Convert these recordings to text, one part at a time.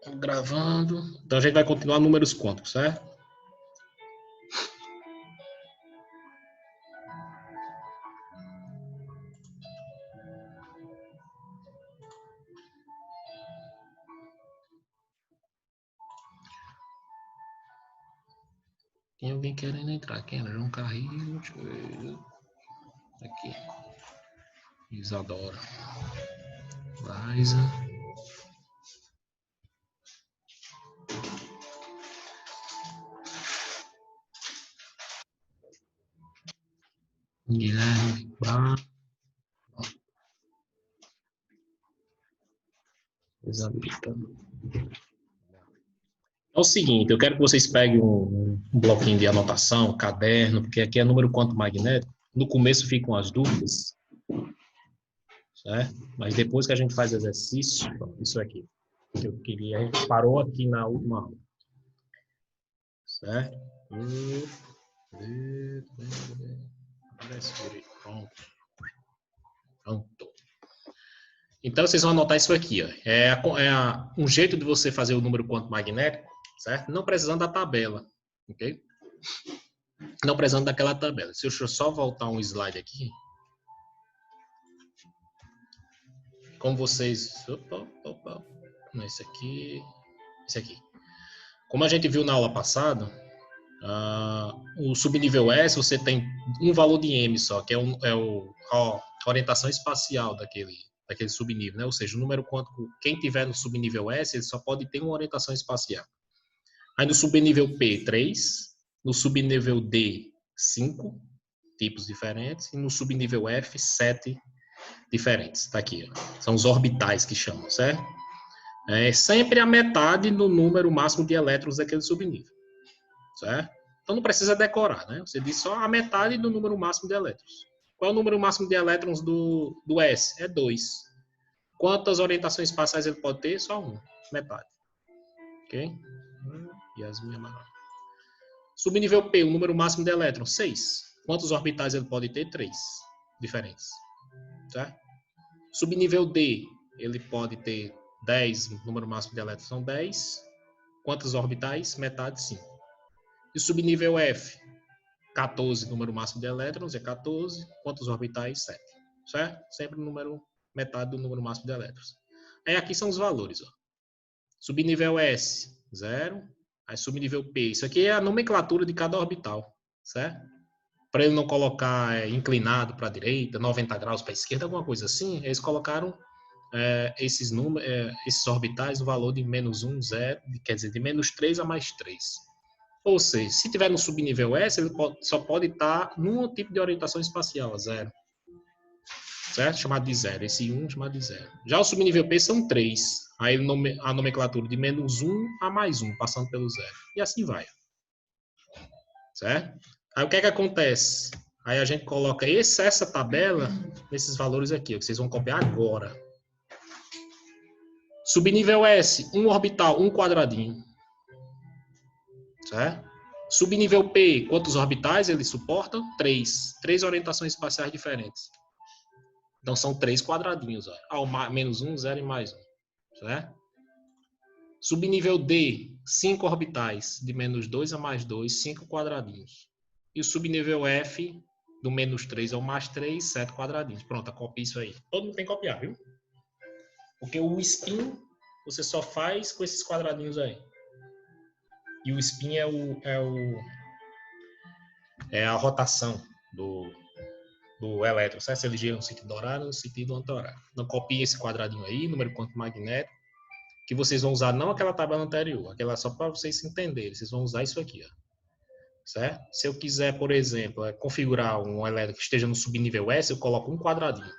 Gravando. Então a gente vai continuar números quânticos, certo? Tem alguém querendo entrar? Quem era? João Carreiro. Deixa eu ver. Aqui. Isadora. Liza. Guilherme. Desabilitando. É o seguinte, eu quero que vocês peguem um bloquinho de anotação, caderno, porque aqui é número quanto magnético. No começo ficam as dúvidas, certo? Mas depois que a gente faz exercício, isso aqui, que eu queria, a gente parou aqui na última aula, certo? Pronto. Pronto. Então, vocês vão anotar isso aqui. Ó. Um jeito de você fazer o número quanto magnético, certo? Não precisando da tabela, ok? Não precisando daquela tabela. Deixa eu só voltar um slide aqui. Como vocês... Opa. Não, esse aqui... Esse aqui. Como a gente viu na aula passada, o subnível S, você tem um valor de M só, que a orientação espacial daquele subnível, né? Ou seja, o número quântico, quem tiver no subnível S, ele só pode ter uma orientação espacial. Aí no subnível P, 3, no subnível D, 5 tipos diferentes, e no subnível F, 7 diferentes. Tá aqui, ó. São os orbitais que chamam, certo? É sempre a metade do número máximo de elétrons daquele subnível, certo? Então não precisa decorar, né? Você diz só a metade do número máximo de elétrons. Qual é o número máximo de elétrons do S? É 2. Quantas orientações espaciais ele pode ter? Só 1, metade. Ok? Yasmin Amaral. Subnível P, o número máximo de elétrons? 6. Quantos orbitais ele pode ter? 3 diferentes. Certo? Subnível D, ele pode ter 10, o número máximo de elétrons são 10. Quantos orbitais? Metade, 5. E subnível F, 14, número máximo de elétrons, é 14. Quantos orbitais? 7. Certo? Sempre o número, metade do número máximo de elétrons. Aí aqui são os valores. Ó. Subnível S, 0. Aí subnível P. Isso aqui é a nomenclatura de cada orbital. Certo? Para ele não colocar inclinado para a direita, 90 graus para a esquerda, alguma coisa assim, eles colocaram esses orbitais no valor de menos 1, 0, quer dizer, de menos 3 a mais 3. Ou seja, se tiver no subnível S, ele só pode estar num tipo de orientação espacial, 0. Certo? Chamado de 0. Esse 1 chamado de 0. Já o subnível P são 3. Aí a nomenclatura de menos 1 a mais 1, passando pelo 0. E assim vai. Certo? Aí o que é que acontece? Aí a gente coloca essa tabela nesses valores aqui, que vocês vão copiar agora. Subnível S, um orbital, um quadradinho. Certo? Subnível P, quantos orbitais ele suporta? 3. 3 orientações espaciais diferentes. Então são 3 quadradinhos. Ó. Menos 1, 0 e mais 1. Certo? Subnível D, 5 orbitais. De menos 2 a mais 2, 5 quadradinhos. E o subnível F, do menos 3 ao mais 3, 7 quadradinhos. Pronto, copia isso aí. Todo mundo tem que copiar, viu? Porque o spin você só faz com esses quadradinhos aí. E o spin é a rotação do elétron, certo? Se ele gira no sentido horário ou no sentido anti-horário. Então, copie esse quadradinho aí, número quântico magnético, que vocês vão usar não aquela tabela anterior, aquela só para vocês entenderem. Vocês vão usar isso aqui, ó. Certo? Se eu quiser, por exemplo, configurar um elétron que esteja no subnível S, eu coloco um quadradinho.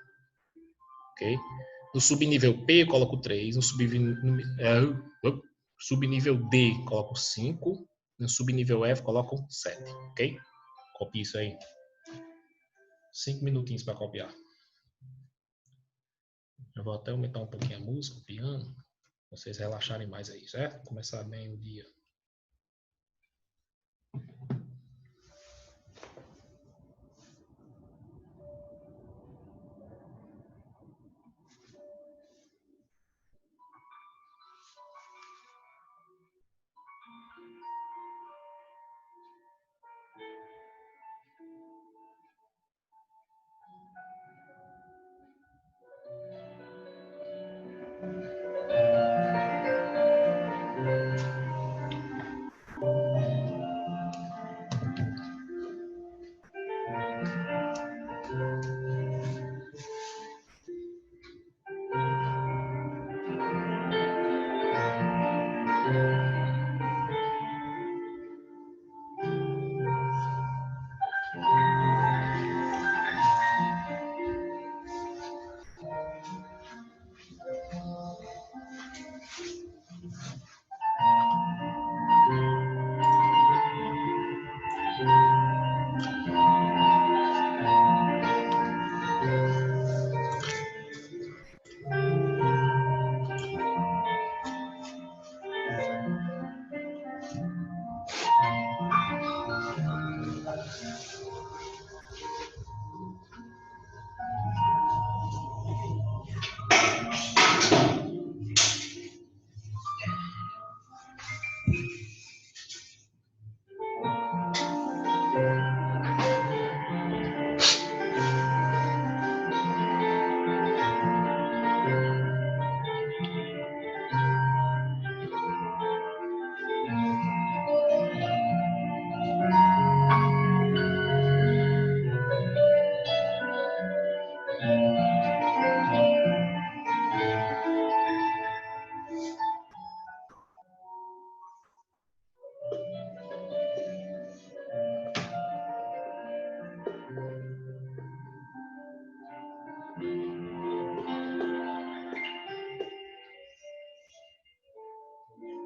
Ok? No subnível P, eu coloco 3. No subnível D, coloco 5. No subnível F, coloco 7. Ok? Copie isso aí. 5 minutinhos para copiar. Eu vou até aumentar um pouquinho a música, o piano, para vocês relaxarem mais aí, certo? Começar bem o dia.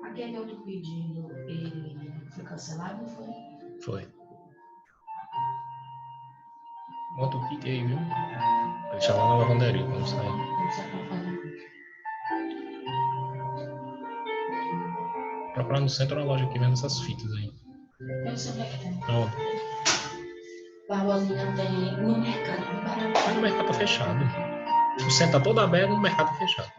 Aquele outro pedido, ele foi cancelado, não foi? Foi. Bota o pique aí, viu? Deixa lá na lavanderia quando sair. Não sei pra fazer. Procurar no centro uma loja que vende essas fitas aí. Eu sei onde é que tem. Aonde? Barbosinha tem no mercado, bem barato. Mas no mercado tá fechado. O centro tá todo aberto, no mercado tá fechado.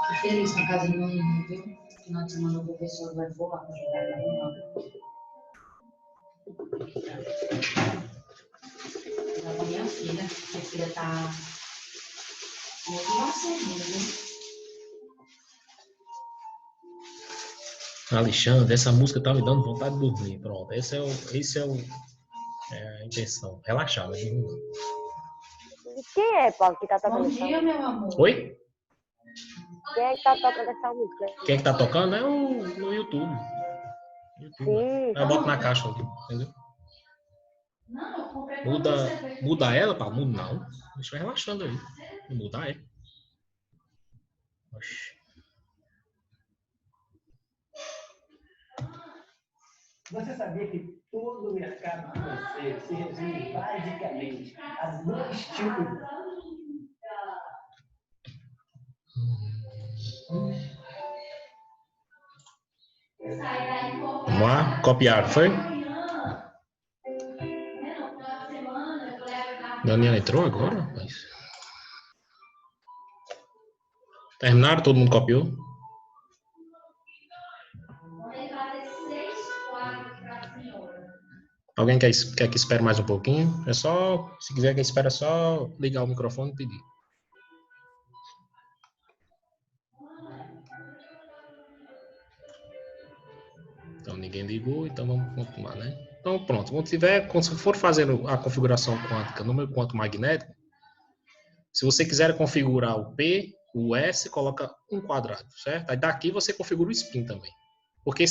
Tô feliz na casa de manhã, viu? Final de semana o professor vai voar pra jogar na rua. Já com minha filha. Minha filha tá motivação ainda, viu? Alexandre, essa música tá me dando vontade de dormir. Pronto, esse é a intenção. Relaxar, né? Quem é, Paulo, que tá tocando Bom essa dia, música? meu amor. Oi? Quem é que tá tocando essa música? Quem é que tá tocando é no YouTube. Sim. Eu boto na caixa aqui, entendeu? Não, eu comprei Muda ela, pá? Muda não. Deixa eu relaxando aí. Não mudar é. Oxi. Você sabia que todo o mercado financeiro se resume basicamente a dois tipos de... Vamos lá? Copiar, foi? Daniela entrou agora, rapaz? Terminaram? Todo mundo copiou? Alguém quer que espere mais um pouquinho? É só, se quiser que espere, é só ligar o microfone e pedir. Então ninguém ligou, então vamos continuar, né? Então pronto, quando for fazer a configuração quântica, número quântico magnético, se você quiser configurar o P, o S, coloca um quadrado, certo? Aí daqui você configura o spin também. Porque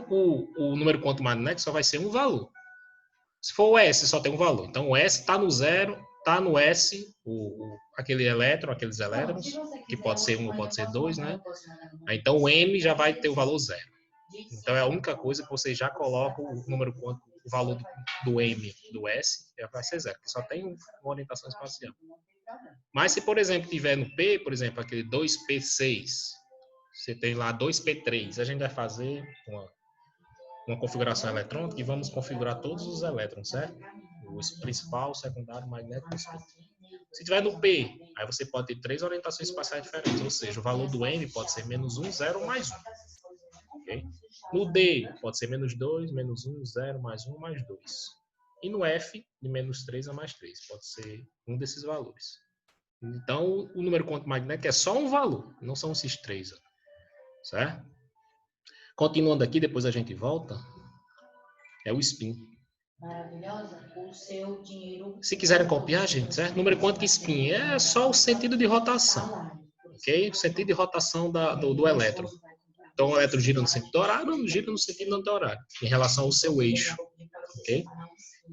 o número quântico magnético só vai ser um valor. Se for o S, só tem um valor. Então o S está no zero, está no S, aquele elétron, aqueles elétrons, que pode ser um ou pode ser dois, né? Então o M já vai ter o valor zero. Então é a única coisa que você já coloca o número quântico, o valor do M, do S, já vai ser zero, porque só tem uma orientação espacial. Mas se, por exemplo, tiver no P, por exemplo, aquele 2P6, você tem lá 2P3, a gente vai fazer uma configuração eletrônica e vamos configurar todos os elétrons, certo? O principal, o secundário, o magnético e o spin. Se tiver no P, aí você pode ter 3 orientações espaciais diferentes, ou seja, o valor do M pode ser -1, 0 ou mais 1. Okay? No D, pode ser -2, -1, 0, mais 1, mais 2. E no F, de -3 a mais 3, pode ser um desses valores. Então, o número quântico magnético é só um valor, não são esses 3. Certo? Continuando aqui, depois a gente volta, é o spin. Maravilhosa, o seu dinheiro... Se quiserem copiar, gente, certo? Número quântico spin é só o sentido de rotação, ok? O sentido de rotação do elétron. Então, o elétron gira no sentido horário, gira no sentido anti-horário, em relação ao seu eixo, ok?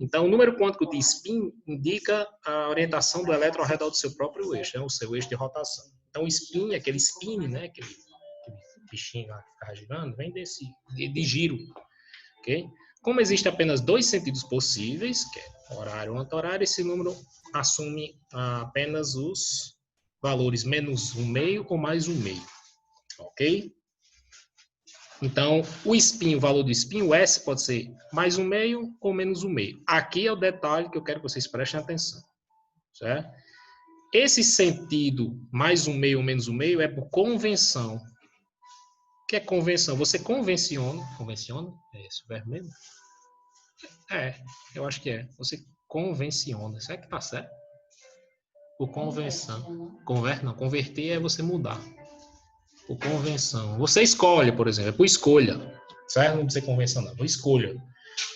Então, o número quântico de spin indica a orientação do elétron ao redor do seu próprio eixo, né? O seu eixo de rotação. Então, o spin, aquele spin, né? Aquele bichinho lá que fica girando, vem de giro, ok? Como existem apenas 2 sentidos possíveis, que é horário e anti-horário, esse número assume apenas os valores -1/2 ou mais 1/2, ok? Então, o spin, o valor do spin, o S, pode ser mais 1/2 ou menos 1/2. Aqui é o detalhe que eu quero que vocês prestem atenção, certo? Esse sentido, mais 1/2 ou menos 1/2, é por convenção. O que é convenção? Você convenciona é esse o verbo mesmo? Eu acho que é. Você convenciona. Será que tá certo? Por convenção. Converter é você mudar. Por convenção. Você escolhe, por exemplo, é por escolha. Certo? Não precisa convenção, não. Por escolha.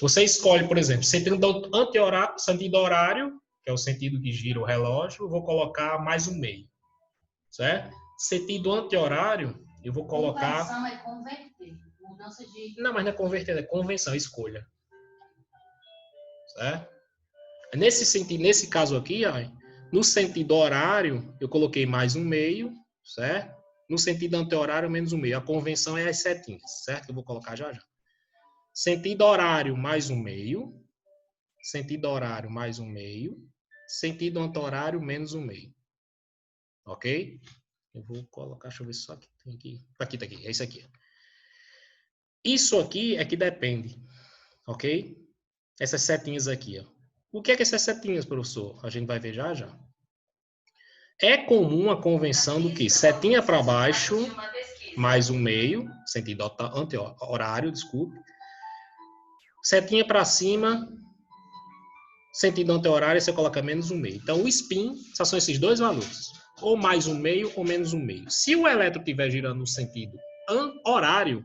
Você escolhe, por exemplo, sentido horário, que é o sentido que gira o relógio, eu vou colocar mais 1/2. Certo? Sentido anti-horário, eu vou colocar... Conversão é converter. Mudança de... Não, mas não é converter, é convenção, é escolha. Certo? Nesse sentido, nesse caso aqui, ó, no sentido horário, eu coloquei mais 1/2, certo? No sentido anti-horário, menos 1/2. A convenção é as setinhas, certo? Eu vou colocar já já. Sentido horário, mais 1/2. Sentido horário, mais 1/2. Sentido anti-horário, menos 1/2. Ok? Eu vou colocar, deixa eu ver se só aqui tem aqui. Tá aqui. É isso aqui. Isso aqui é que depende. Ok? Essas setinhas aqui, ó. O que é que essas setinhas, professor? A gente vai ver já já. É comum a convenção do que? Setinha para baixo, mais 1/2, sentido anti-horário, desculpe. Setinha para cima, sentido anti-horário, você coloca menos 1/2. Então, o spin, só são esses dois valores. Ou mais 1/2 ou menos 1/2. Se o elétron estiver girando no sentido horário,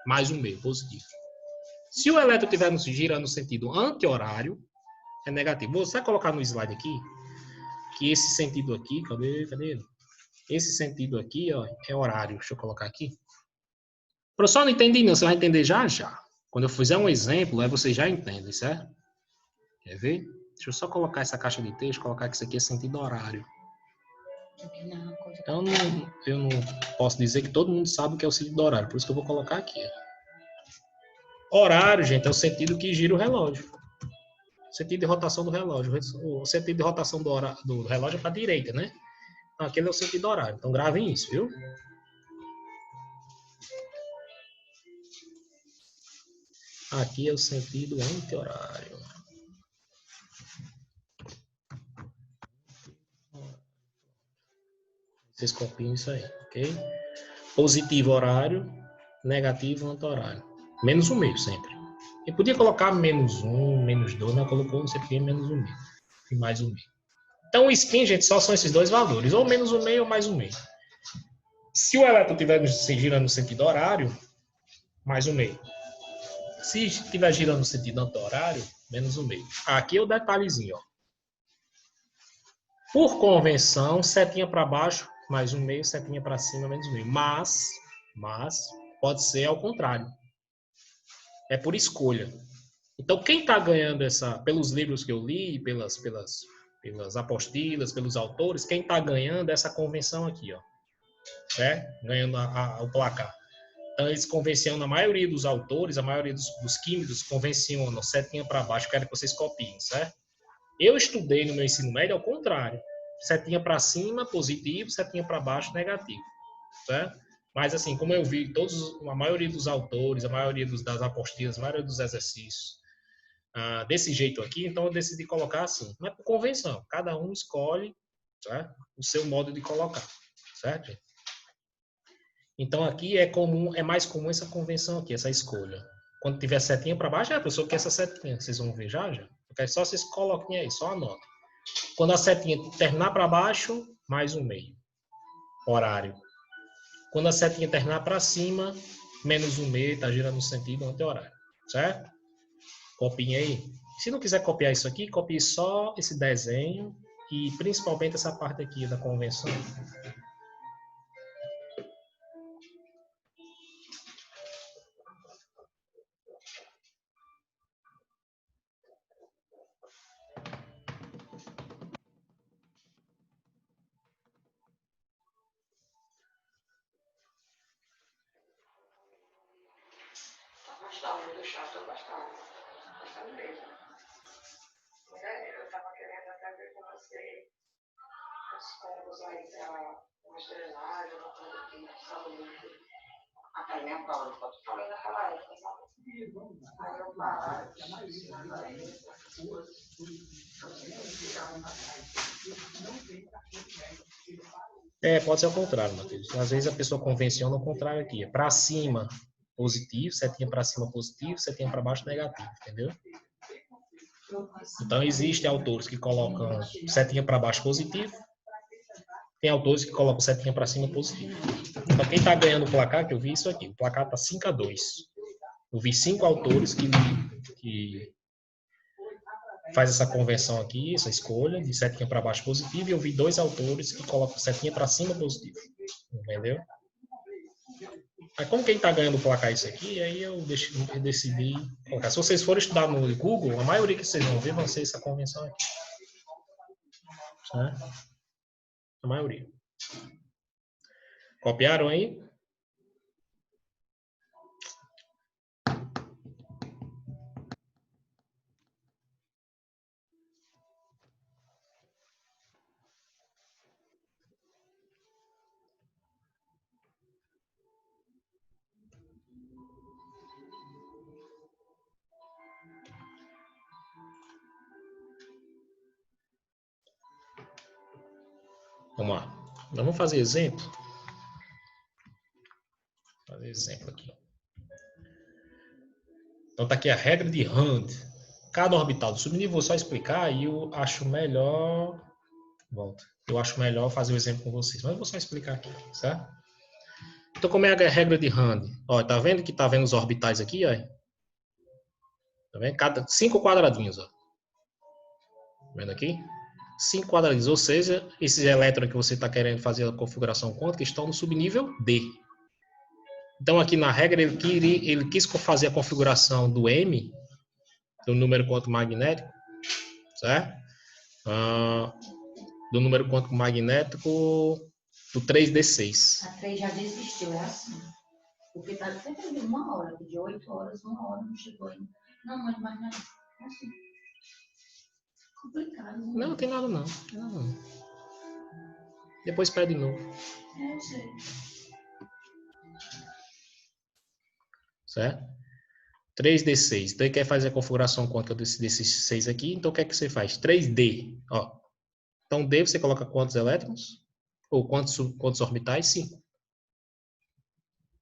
mais 1/2, positivo. Se o elétron estiver girando no sentido anti-horário, é negativo. Vou só colocar no slide aqui, que esse sentido aqui, cadê ele? Esse sentido aqui, ó, é horário. Deixa eu colocar aqui. Professor, não entendi não, você vai entender já já. Quando eu fizer um exemplo, aí vocês já entendem, certo? Quer ver? Deixa eu só colocar essa caixa de texto, colocar que isso aqui é sentido horário. Então, eu não posso dizer que todo mundo sabe o que é o sentido horário, por isso que eu vou colocar aqui. Horário, gente, é o sentido que gira o relógio. Sentido de rotação do relógio. O sentido de rotação do relógio é para a direita, né? Então, aquele é o sentido horário. Então, gravem isso, viu? Aqui é o sentido anti-horário. Vocês copiam isso aí, ok? Positivo horário, negativo anti-horário. Menos 1/2 sempre. Eu podia colocar menos 1, menos 2, mas colocou não sei por que menos 1/2. E mais 1/2. Então o spin, gente, só são esses dois valores. Ou menos 1/2 ou mais 1/2. Se o elétron estiver girando no sentido horário, mais 1/2. Se estiver girando no sentido anti-horário, menos 1/2. Aqui é o detalhezinho, ó. Por convenção, setinha para baixo, mais 1/2, setinha para cima, menos 1/2. Mas pode ser ao contrário. É por escolha. Então, quem está ganhando pelos livros que eu li, pelas apostilas, pelos autores, quem está ganhando essa convenção aqui, ó, certo? Ganhando o placar. Então, eles convencionam, a maioria dos autores, a maioria dos químicos convencionam setinha para baixo, quero que vocês copiem, certo? Eu estudei no meu ensino médio ao contrário. Setinha para cima, positivo, setinha para baixo, negativo, certo? Mas, assim, como eu vi a maioria dos autores, a maioria das apostilas, a maioria dos exercícios, desse jeito aqui, então eu decidi colocar assim. Não é por convenção, cada um escolhe, certo? O seu modo de colocar, certo? Então aqui é mais comum essa convenção aqui, essa escolha. Quando tiver setinha para baixo, a pessoa quer essa setinha, vocês vão ver já. Porque só vocês coloquem aí, só anota. Quando a setinha terminar para baixo, mais 1/2. Horário. Quando a setinha terminar para cima, menos 1/2, está girando no sentido anti-horário, certo? Copiem aí. Se não quiser copiar isso aqui, copie só esse desenho e principalmente essa parte aqui da convenção. Gostando do chá, estou gostando mesmo. Eu estava querendo até ver com você os combos aí para uma drenagem, uma coisa aqui, saúde. Até minha Paula, eu te falei naquela época, sabe? Aí eu parava, Pode ser ao contrário, Matheus. Às vezes a pessoa convenciona o contrário aqui. É para cima, positivo, setinha para cima, positivo, setinha para baixo, negativo, entendeu? Então, existem autores que colocam setinha para baixo, positivo. Tem autores que colocam setinha para cima, positivo. Então, quem está ganhando o placar, que eu vi isso aqui, o placar está 5-2. Eu vi 5 autores que faz essa conversão aqui, essa escolha de setinha para baixo positivo, e eu vi 2 autores que colocam setinha para cima positivo. Entendeu? Aí como quem está ganhando o placar isso aqui, aí eu decidi colocar. Se vocês forem estudar no Google, a maioria que vocês vão ver vai ser essa convenção aqui. Né? A maioria. Copiaram aí? Vamos lá. Nós vamos fazer exemplo. Vou fazer exemplo aqui. Então tá aqui a regra de Rand. Cada orbital do subnível, vou só explicar e eu acho melhor... Volta. Eu acho melhor fazer o exemplo com vocês, mas eu vou só explicar aqui, certo? Então como é a regra de Rand? Ó, tá vendo que tá vendo os orbitais aqui, ó? Tá vendo? 5 quadradinhos, ó. Tá vendo aqui? 5 quadradinhos, ou seja, esses elétrons que você está querendo fazer a configuração quântica estão no subnível D. Então, aqui na regra, ele quis fazer a configuração do M, do número quântico magnético, certo? Do número quântico magnético do 3D6. A 3 já desistiu, é assim. Porque tá sempre de 1 hora, de 8 horas, 1 hora, não chegou ainda. Não, mas mais nada. É assim. Complicado. Não, tem nada não. Tem nada não. Depois pede de novo. É, eu sei. Certo? 3D6. Então, ele quer fazer a configuração quântica desses 6 aqui. Então, o que é que você faz? 3D. Ó. Então, D você coloca quantos elétrons? Ou quantos orbitais? 5.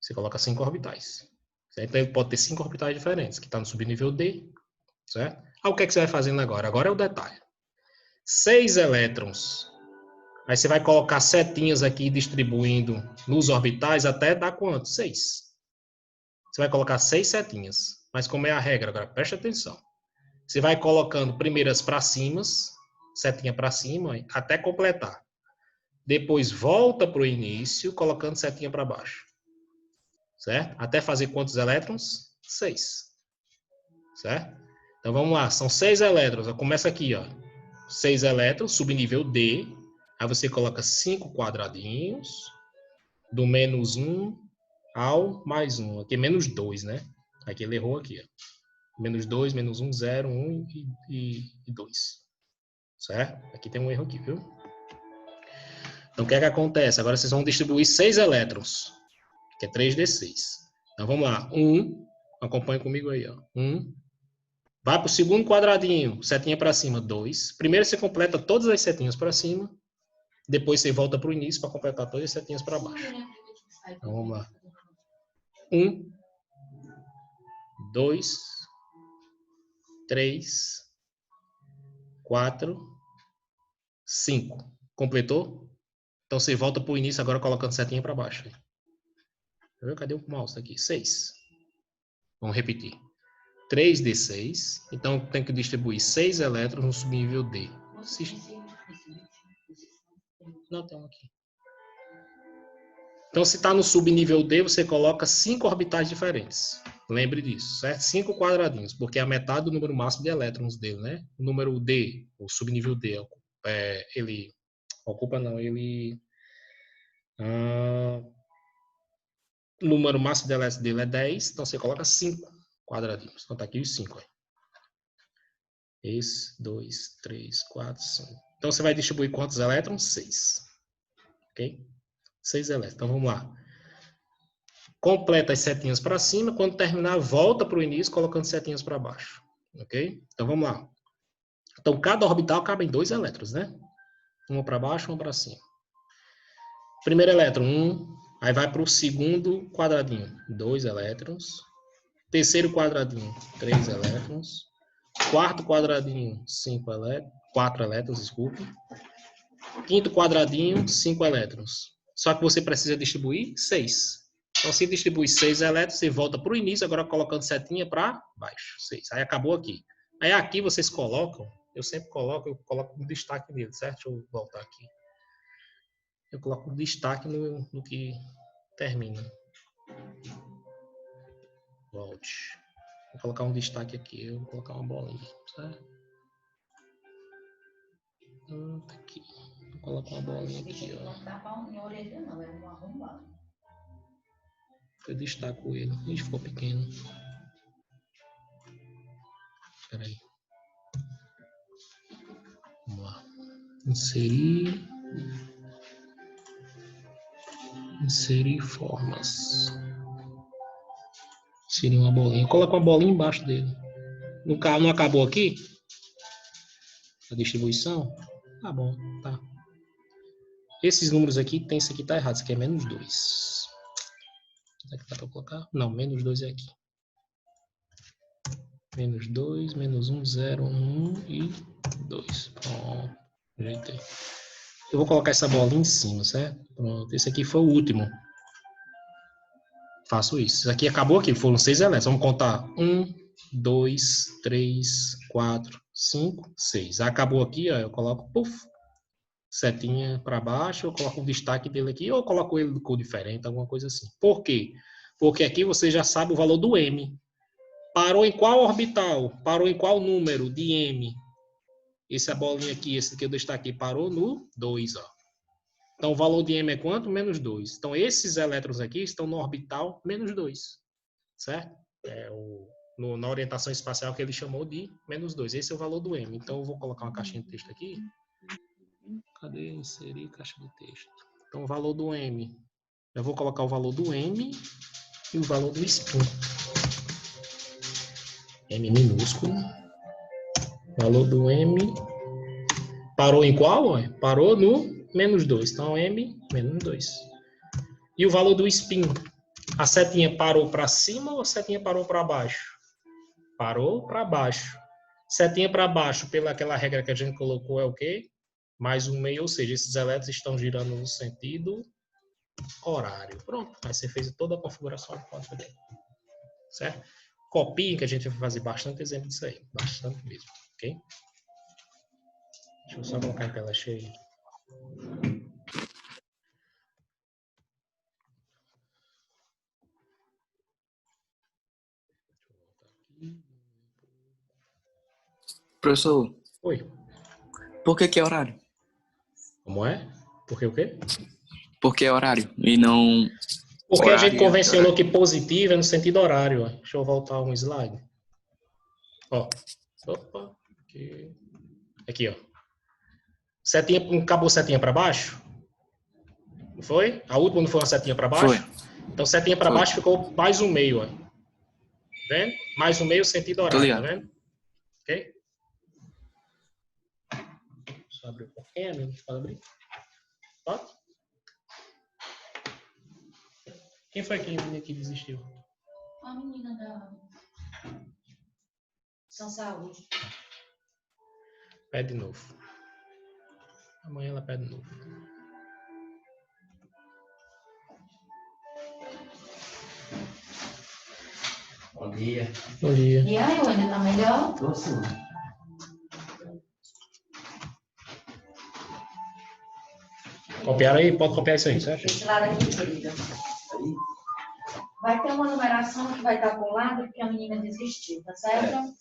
Você coloca 5 orbitais. Certo? Então, ele pode ter 5 orbitais diferentes, que está no subnível D. Certo? Aí, o que é que você vai fazendo agora? Agora é o detalhe. 6 elétrons. Aí você vai colocar setinhas aqui distribuindo nos orbitais até dar quanto? 6. Você vai colocar 6 setinhas. Mas como é a regra? Agora preste atenção. Você vai colocando primeiras para cima, setinha para cima, até completar. Depois volta para o início, colocando setinha para baixo. Certo? Até fazer quantos elétrons? 6. Certo? Então vamos lá. São 6 elétrons. Começa aqui, ó. 6 elétrons, subnível D. Aí você coloca 5 quadradinhos. Do -1 ao +1. Aqui é -2, né? Aqui ele errou aqui, ó. -2, -1, 0, 1 e 2. Certo? Aqui tem um erro aqui, viu? Então, o que é que acontece? Agora vocês vão distribuir 6 elétrons, que é 3D6. Então, vamos lá. 1, acompanha comigo aí, ó. 1. Vai para o segundo quadradinho, setinha para cima, 2. Primeiro você completa todas as setinhas para cima. Depois você volta para o início para completar todas as setinhas para baixo. Então, vamos lá. 1, 2, 3, 4, 5. Completou? Então você volta para o início agora colocando setinha para baixo. Cadê o mouse aqui? 6. Vamos repetir. 3D6. Então tem que distribuir 6 elétrons no subnível D. Não, tem um aqui. Então, se está no subnível D, você coloca 5 orbitais diferentes. Lembre disso, certo? 5 quadradinhos, porque é a metade do número máximo de elétrons dele, né? O número D, o subnível D, ele ocupa, não, ele... o número máximo de elétrons dele é 10, então você coloca 5 quadradinhos. Então, tá aqui os 5. Esse, 2, 3, 4, 5. Então, você vai distribuir quantos elétrons? 6. Ok? 6 elétrons. Então, vamos lá. Completa as setinhas para cima. Quando terminar, volta para o início, colocando setinhas para baixo. Ok? Então, vamos lá. Então, cada orbital cabe em 2 elétrons, né? Uma para baixo, uma para cima. Primeiro elétron, 1. Aí vai para o segundo quadradinho, 2 elétrons. Terceiro quadradinho, 3 elétrons. Quarto quadradinho, 4 elétrons, desculpe. Quinto quadradinho, 5 elétrons. Só que você precisa distribuir 6. Então, se distribui 6 elétrons, você volta para o início, agora colocando setinha para baixo. 6. Aí acabou aqui. Aí aqui vocês colocam, eu sempre coloco um destaque nele, certo? Deixa eu voltar aqui. Eu coloco um destaque no que termina. Volte. Vou colocar um destaque aqui. Eu vou colocar uma bolinha, certo? Tá aqui. Vou colocar uma bolinha aqui, ó. Não tava em orelha, não, era um arrombado. Eu destaco ele. Ixi, ficou pequeno. Espera aí. Vamos lá. Inserir. Inserir formas. Inserir uma bolinha. Coloca uma bolinha embaixo dele. Não acabou aqui? A distribuição? Tá bom, tá. Esses números aqui, tem esse aqui tá errado. Esse aqui é menos 2. Será que dá pra colocar? Não, menos 2 é aqui. Menos 2, menos 1, 0, 1 e 2. Pronto. Ajeitei. Eu vou colocar essa bolinha em cima, certo? Pronto. Esse aqui foi o último. Faço isso. Isso aqui acabou aqui. Foram 6 elétrons. Vamos contar. 1, 2, 3, 4, 5, 6. Acabou aqui, ó. Eu coloco, puf, setinha para baixo. Eu coloco o destaque dele aqui. Ou eu coloco ele de cor diferente, alguma coisa assim. Por quê? Porque aqui você já sabe o valor do M. Parou em qual orbital? Parou em qual número de M? Essa bolinha aqui, esse que eu destaquei, parou no 2, ó. Então, o valor de M é quanto? Menos 2. Então, esses elétrons aqui estão no orbital menos 2. Certo? Na orientação espacial que ele chamou de menos 2. Esse é o valor do M. Então, eu vou colocar uma caixinha de texto aqui. Cadê? Inserir caixa de texto. Então, o valor do M. Eu vou colocar o valor do M e o valor do spin. M minúsculo. Valor do M. Parou em qual? Parou no menos 2. Então, M menos 2. E o valor do spin? A setinha parou para cima ou a setinha parou para baixo? Parou para baixo. Setinha para baixo, pela aquela regra que a gente colocou, é o quê? Mais um meio, ou seja, esses elétrons estão girando no sentido horário. Pronto, aí você fez toda a configuração do código dele. Certo? Copiem, que a gente vai fazer bastante exemplo disso aí. Bastante mesmo, ok? Deixa eu só colocar em tela cheia. Professor, Oi. por que é horário? Como é? Por que o quê? Por que é horário e não Porque a gente horário e convencionou anti-horário? que positivo é no sentido horário. Ó. Deixa eu voltar um slide. Ó. Opa. Aqui, ó. Setinha, acabou setinha para baixo? Não foi? A última não foi uma setinha para Foi, baixo? Então, setinha para foi. baixo ficou mais um meio, ó. Vendo? Mais um meio sentido Tô horário, tá ligado. vendo? Ok? Deixa eu abrir um pouquinho, pode abrir? Pode? Quem foi que desistiu? A menina da São Saúde. Pede de novo. Amanhã ela pede de novo. Bom dia. Bom dia. E aí, o ainda tá melhor? Tô sim. Copiaram aí? Pode copiar isso aí, certo? Esse lado aqui, querida. Aí? Vai ter uma numeração que vai estar colada porque a menina desistiu, tá certo?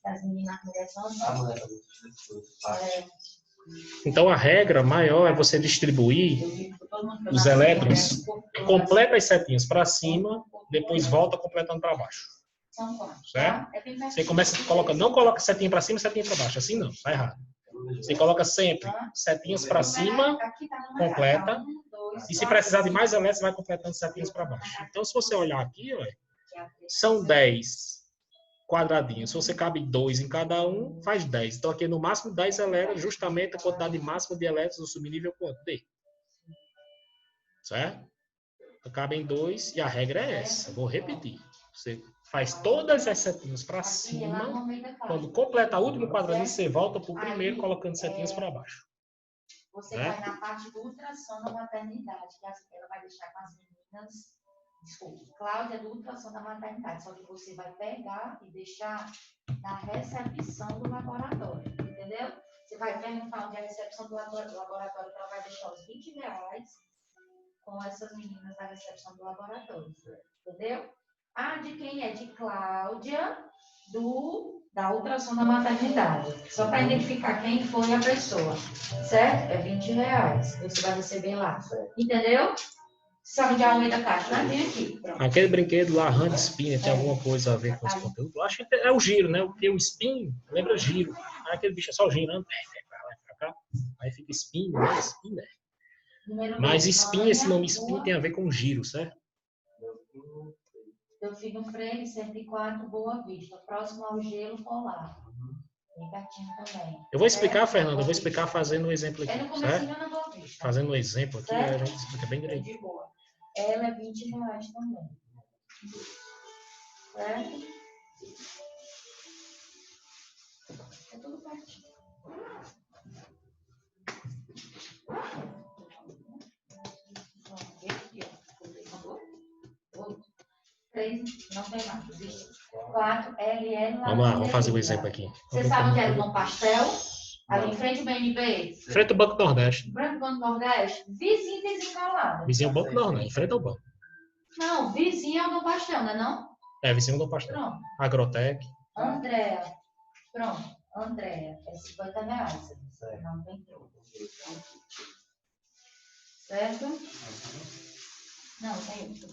Das meninas conversando. Amanhã. Então, a regra maior é você distribuir os elétrons, completa as setinhas para cima, depois volta completando para baixo. Certo? Você começa, não coloca setinha para cima e setinha para baixo. Assim não, tá errado. Você coloca sempre setinhas para cima, completa. E se precisar de mais elétrons, vai completando setinhas para baixo. Então, se você olhar aqui, ó, são 10 quadradinhos. Se você cabe 2 em cada um, faz 10. Então, aqui no máximo 10 elétrons, justamente a quantidade máxima de elétrons do subnível quanto? D. Certo? Então, cabem 2 e a regra é essa. Vou repetir. Você faz todas as setinhas para cima. Quando completa o último quadradinho, você volta para o primeiro, colocando setinhas para baixo. Você vai na parte do ultrassom da maternidade, que ela vai deixar com as meninas. Desculpe, Cláudia, do ultrassom da maternidade. Só que você vai pegar e deixar na recepção do laboratório. Entendeu? Você vai perguntar onde é a recepção do laboratório, que ela vai deixar os R$20 com essas meninas da recepção do laboratório. Entendeu? A de quem é? De Cláudia, da ultrassom da maternidade. Só para identificar quem foi a pessoa. Certo? É R$20. Você vai receber lá. Entendeu? Sabe de Almeida Castro, né? Vem aqui. Pronto. Aquele brinquedo lá, Hand Spinner, tem alguma coisa a ver com esse conteúdo? Eu acho que é o giro, né? Porque o spin lembra giro. Aí aquele bicho é só girando, pra lá e pra cá. Aí fica spinner, né? Spinner. Mas spin, esse nome spin tem a ver com giro, certo? Delfino Freire, 104, Boa Vista, próximo ao gelo polar. Bem pertinho também. Eu vou explicar, Fernanda, eu vou explicar fazendo um exemplo aqui, É no certo? comecinho na Boa Vista. Fazendo um exemplo aqui, Certo? a gente explica bem direito. De boa. Ela é R$20 também. Certo? É tudo pertinho. Não tem mais. 4, LL. Vamos lá, vamos fazer um exemplo aqui. Você sabe onde é o Dom Pastel? Ali em frente ao BNB. Frente ao Banco Nordeste. Branco Banco Nordeste. Vizinho colado. Vizinho ao Banco Nordeste, em frente ao banco. Não, vizinho é o Dom Pastel, não é não? É, vizinho do Pastel. Pronto. Agrotec. Andréa. Pronto. Andréa. É R$50. Não tem troco. Certo? Não, tem outro.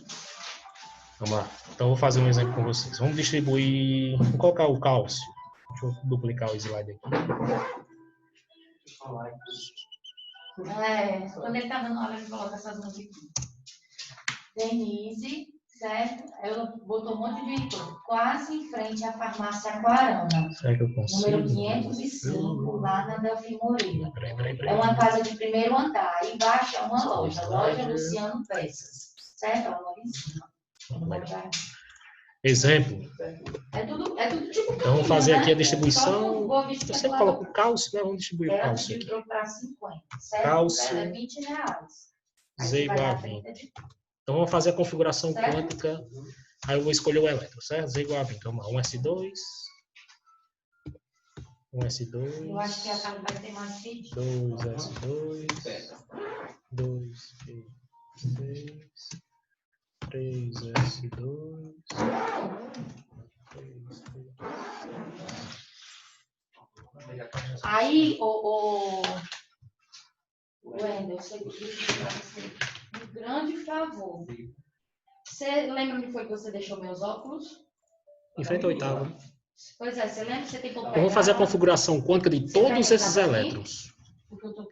Vamos lá. Então, eu vou fazer um exemplo com vocês. Vamos distribuir... Vamos colocar o cálcio. Deixa eu duplicar o slide aqui. Quando ele tá dando hora, ele coloca essas musiquinhas. Denise, certo? Ela botou um monte de coisa. Quase em frente à farmácia Aquarana. Será que eu consigo? Número 505, lá na Delfim Moreira. Peraí. É uma casa de primeiro andar. Aí embaixo é uma loja. Loja Luciano Peças. Certo? Ela mora em cima. Exemplo. É tudo tipo. Então, vamos fazer aqui a distribuição. Boa Vista, Eu sempre coloco o cálcio, né? Vamos distribuir o ela cálcio aqui. dividiu para 50. Certo? Cálcio. Ela é R$20. Z igual a 20. Então, vamos fazer a configuração Certo? quântica. Aí eu vou escolher o elétron, certo? Z igual a 20. Vamos lá. 1s2. 1s2. Eu acho que a Carla vai ter mais vídeo. 2s2. 2s3. 3s2. Aí, o Wendel, você disse para você um grande favor. Você lembra onde foi que você deixou meus óculos? Em frente à oitava. Pois é, você lembra que você tem que Então, vamos fazer a configuração quântica de todos esses elétrons.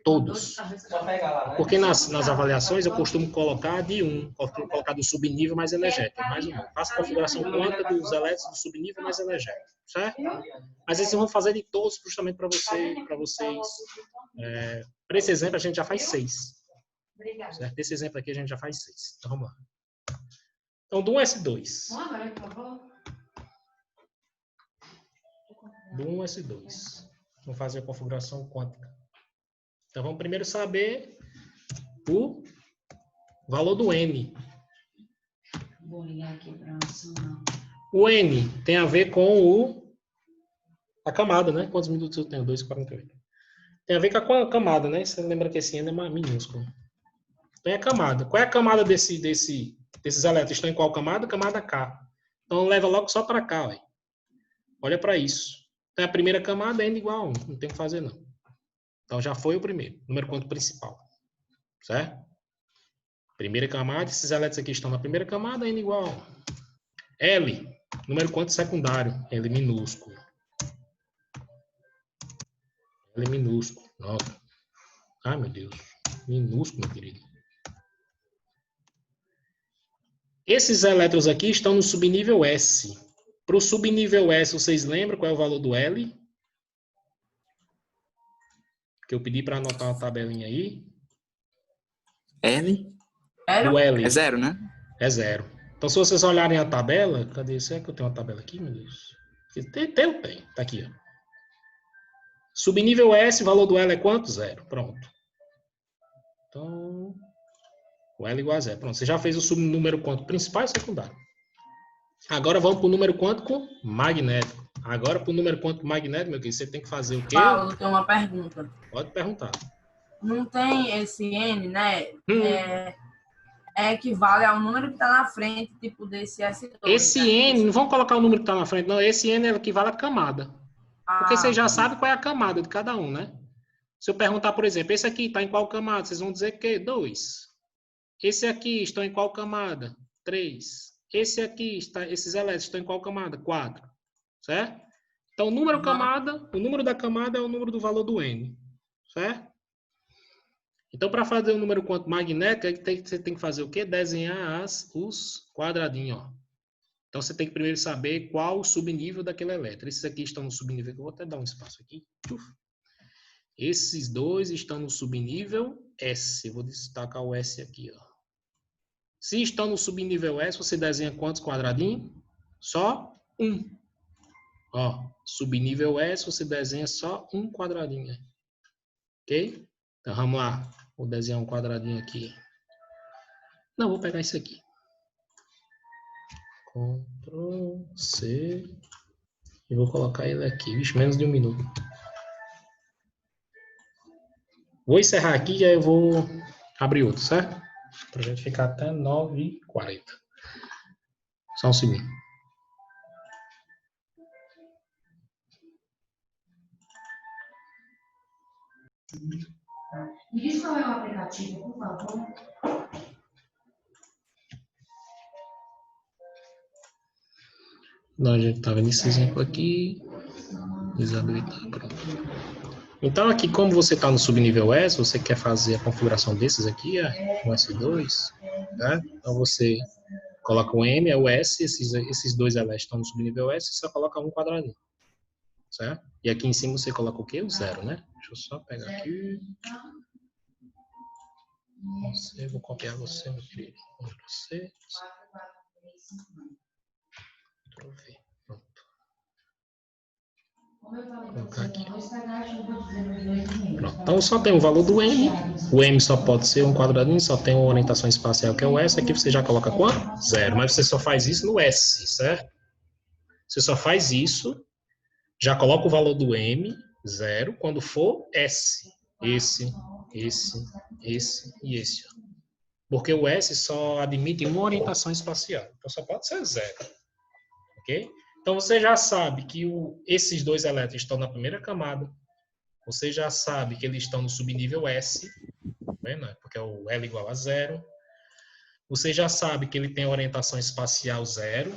Todos. Só pega lá, né? Porque nas avaliações eu costumo colocar de um, costumo colocar do subnível mais energético, mais um. Faço a configuração quântica dos elétrons do subnível mais energético, certo? Mas esses vão fazer de todos justamente para vocês. Para esse exemplo a gente já faz 6. Obrigada. Certo? Esse exemplo aqui a gente já faz 6. Então vamos lá. Então do 1s2. Agora, por favor. Do 1s2. Vamos fazer a configuração quântica. Então, vamos primeiro saber o valor do N. Vou ligar aqui para acionar. O N tem a ver com a camada, né? Quantos minutos eu tenho? 2,48. Tem a ver com a camada, né? Você lembra que esse N é minúsculo. Então, é a camada. Qual é a camada desses elétrons? Estão em qual camada? Camada K. Então, leva logo só para cá. Ó. Olha para isso. Então, a primeira camada é N igual a 1. Não tem o que fazer, não. Então, já foi o primeiro, número quântico principal, certo? Primeira camada, esses elétrons aqui estão na primeira camada, N igual a 1. L, número quântico secundário, L minúsculo. L minúsculo, nossa. Ai, meu Deus, minúsculo, meu querido. Esses elétrons aqui estão no subnível S. Para o subnível S, vocês lembram qual é o valor do L? Que eu pedi para anotar uma tabelinha aí. L? Do L. É 0, né? É 0. Então, se vocês olharem a tabela, cadê? Será que eu tenho uma tabela aqui, meu Deus? Tem. Tá aqui, ó. Subnível S, o valor do L é quanto? 0. Pronto. Então, o L igual a 0. Pronto, você já fez o subnúmero quântico principal e secundário. Agora vamos para o número quântico magnético. Agora, para o número quântico magnético, meu querido, você tem que fazer o quê? Paulo, tem uma pergunta. Pode perguntar. Não tem esse N, né? equivale ao número que está na frente, tipo desse S2. Esse N, não vamos colocar o número que está na frente, não. Esse N equivale à camada. Porque você já sabe qual é a camada de cada um, né? Se eu perguntar, por exemplo, esse aqui está em qual camada? Vocês vão dizer que 2. Esse aqui está em qual camada? 3. Esse aqui, esses elétrons estão em qual camada? 4. Certo? Então, o número da camada é o número do valor do N. Certo? Então, para fazer o número quântico magnético, você tem que fazer o quê? Desenhar os quadradinhos, ó. Então, você tem que primeiro saber qual o subnível daquele elétron. Esses aqui estão no subnível, eu vou até dar um espaço aqui. Esses dois estão no subnível S. Eu vou destacar o S aqui, ó. Se estão no subnível S, você desenha quantos quadradinhos? Só um. Ó, subnível S, você desenha só um quadradinho. Ok? Então, vamos lá. Vou desenhar um quadradinho aqui. Não, vou pegar isso aqui. Ctrl C. E vou colocar ele aqui. Vixe, menos de 1 minuto. Vou encerrar aqui e aí eu vou abrir outro, certo? Pra gente ficar até 9h40. Só um segundo. Me diz qual é o aplicativo, por favor. Não, a gente estava nesse exemplo aqui. Desabilitar, pronto. Então, aqui, como você está no subnível S, você quer fazer a configuração desses aqui, com S2, né? Então, você coloca o M, é o S, esses dois elétrons estão no subnível S, você só coloca um quadradinho, certo? E aqui em cima você coloca o quê? O 0, né? Deixa eu só pegar aqui. Você, vou copiar você, meu querido. Você. Pronto. Colocar aqui. Pronto. Então só tem o valor do M. O M só pode ser um quadradinho, só tem uma orientação espacial que é o S. Aqui você já coloca quanto? 0. Mas você só faz isso no S, certo? Você só faz isso, já coloca o valor do M, 0, quando for S. Esse e esse. Porque o S só admite uma orientação espacial. Então só pode ser 0. Ok? Então, você já sabe que esses dois elétrons estão na primeira camada. Você já sabe que eles estão no subnível S, né? Porque é o L igual a 0. Você já sabe que ele tem orientação espacial 0.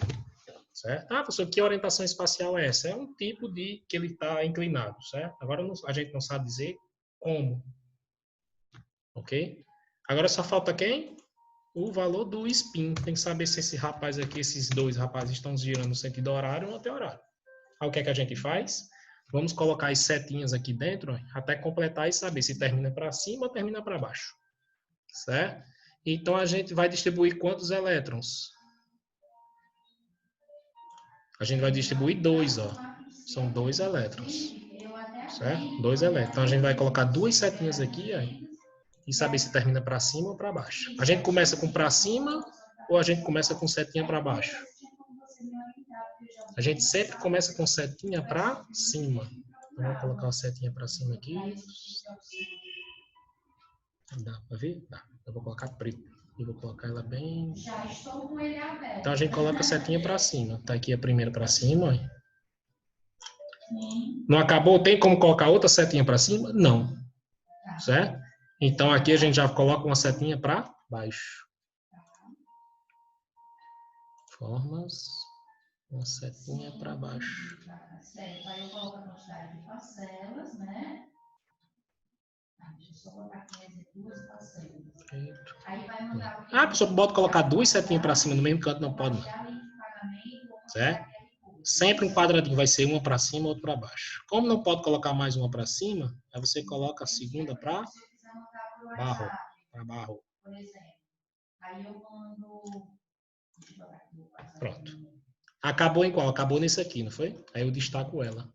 Certo? Ah, professor, que orientação espacial é essa? É um tipo de que ele está inclinado, certo? Agora a gente não sabe dizer como. Ok? Agora só falta quem? O valor do spin. Tem que saber se esse rapaz aqui, esses dois rapazes estão girando no sentido horário ou anti-horário. Aí o que é que a gente faz? Vamos colocar as setinhas aqui dentro, até completar e saber se termina para cima ou termina para baixo. Certo? Então a gente vai distribuir quantos elétrons? A gente vai distribuir 2, ó. São 2 elétrons. Certo? 2 elétrons. Então a gente vai colocar 2 setinhas aqui, ó. E saber se termina para cima ou para baixo. A gente começa com para cima ou a gente começa com setinha para baixo? A gente sempre começa com setinha para cima. Então, vou colocar uma setinha para cima aqui. Dá para ver? Dá. Eu vou colocar preto. E vou colocar ela bem... Então, a gente coloca a setinha para cima. Tá aqui a primeira para cima. Ó. Não acabou? Tem como colocar outra setinha para cima? Não. Certo? Então, aqui a gente já coloca uma setinha para baixo. Formas, uma setinha para baixo. Aí eu coloco a quantidade de parcelas, né? Deixa eu só botar aqui as 2 parcelas. Aí vai mandar... Ah, a pessoa pode colocar 2 setinhas para cima no mesmo canto? Não pode, não. Certo? Sempre um quadradinho vai ser uma para cima, outra para baixo. Como não pode colocar mais uma para cima, aí você coloca a segunda para... barro. Por exemplo, aí eu mando... Pronto. Acabou em qual? Acabou nesse aqui, não foi? Aí eu destaco ela.